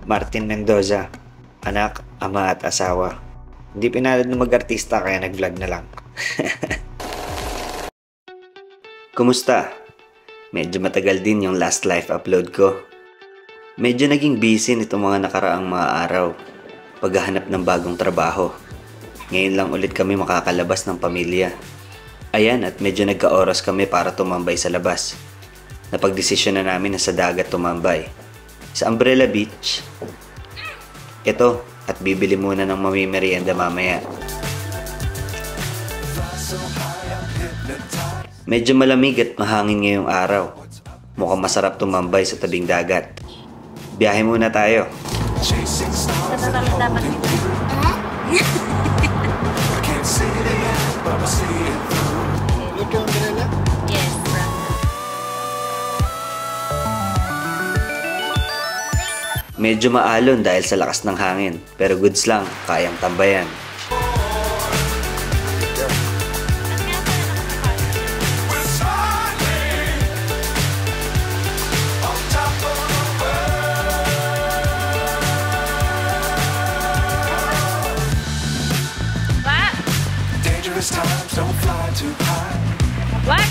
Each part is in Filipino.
Martin Mendoza, anak, ama at asawa. Hindi pinalad na mag-artista kaya nag-vlog na lang. Kumusta? Medyo matagal din yung last live upload ko. Medyo naging busy nitong mga nakaraang mga araw. Paghahanap ng bagong trabaho. Ngayon lang ulit kami makakalabas ng pamilya. Ayan at medyo nagka-oras kami para tumambay sa labas. Napagdesisyon na namin na sa dagat tumambay. Sa Umbrella Beach. Ito, at bibili muna ng mamimerienda mamaya. Medyo malamig at mahangin ngayong araw. Mukhang masarap tumambay sa tabing dagat. Biyahe muna tayo. Medyo maalon dahil sa lakas ng hangin, pero goods lang, kayang tambayan. What?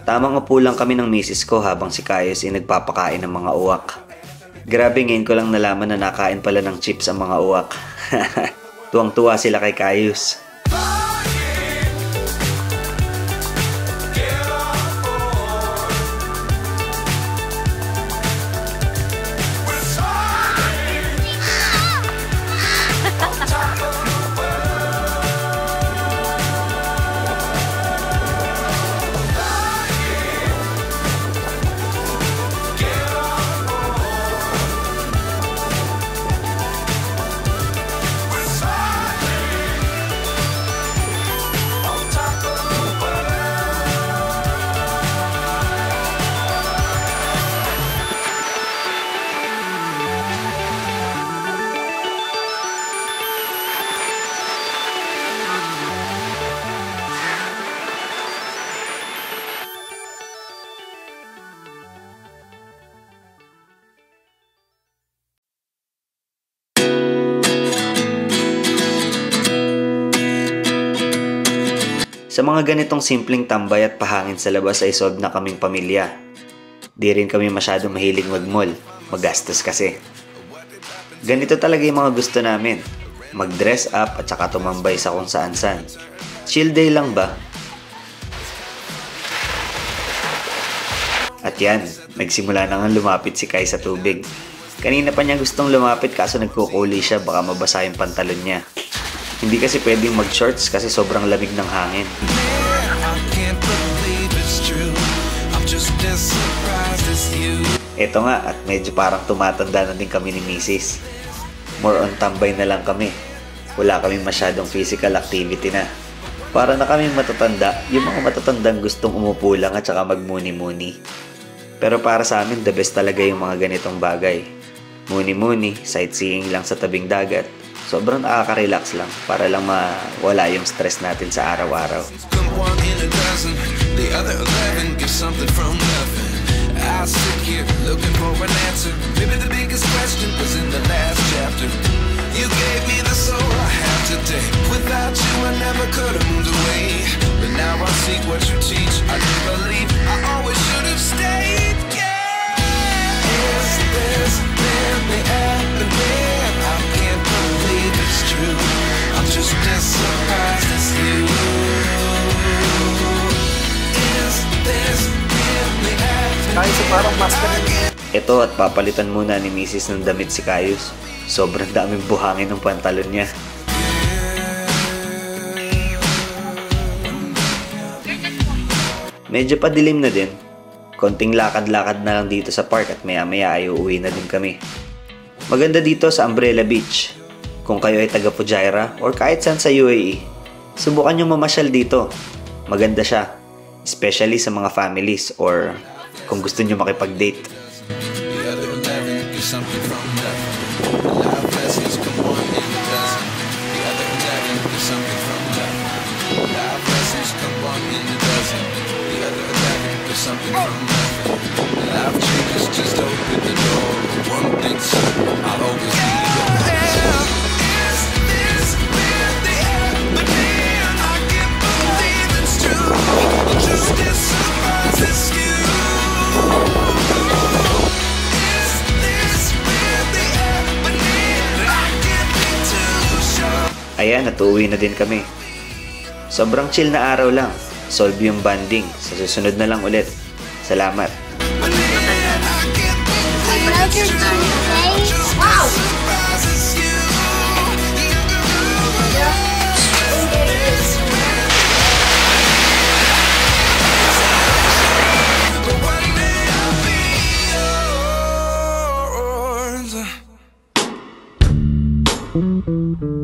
Tamang upo lang kami ng misis ko habang si Kayos ay nagpapakain ng mga uwak. Grabe, ngayon ko lang nalaman na nakain pala ng chips ang mga uwak. Tuwang-tuwa sila kay Kayos. Sa mga ganitong simpleng tambay at pahangin sa labas ay solve na kaming pamilya. Di rin kami masyadong mahilig mag-mall, magastos kasi. Ganito talaga yung mga gusto namin, mag-dress up at saka tumambay sa kung saan-saan. Chill day lang ba? At yan, nagsimula na nga lumapit si Kai sa tubig. Kanina pa niya gustong lumapit kaso nagkukuli siya, baka mabasa yung pantalon niya. Hindi kasi pwedeng mag-shorts kasi sobrang lamig ng hangin. Ito nga at medyo parang tumatanda na din kami ni Mrs. More on tambay na lang kami. Wala kaming masyadong physical activity na. Para na kaming matatanda, yung mga matatandang gustong umupo lang at saka magmuni-muni. Pero para sa amin, the best talaga yung mga ganitong bagay. Muni-muni, sightseeing lang sa tabing dagat. Sobrang nakaka-relax lang para lang mawala yung stress natin sa araw-araw. Ito at papalitan muna ni Mrs. ng damit si Kayos. Sobrang daming buhangin ng pantalon niya. Medyo padilim na din. Konting lakad-lakad na lang dito sa park at maya-maya ay uuwi na din kami. Maganda dito sa Umbrella Beach. Kung kayo ay taga Fujairah or kahit saan sa UAE, subukan nyo mamasyal dito. Maganda siya. Especially sa mga families or kung gusto nyo makipag-date. something from nothing. Life changes, just open the door. One thing certain, I'll always be yours. Is this really happening? I can't believe it's true. The truth surprises you. Is this really happening? I can't be too sure. Ayan, natuuwi na din kami. Sobrang chill na araw lang. Solve yung banding. Sa susunod na lang ulit. Salamat. Wow! Yours.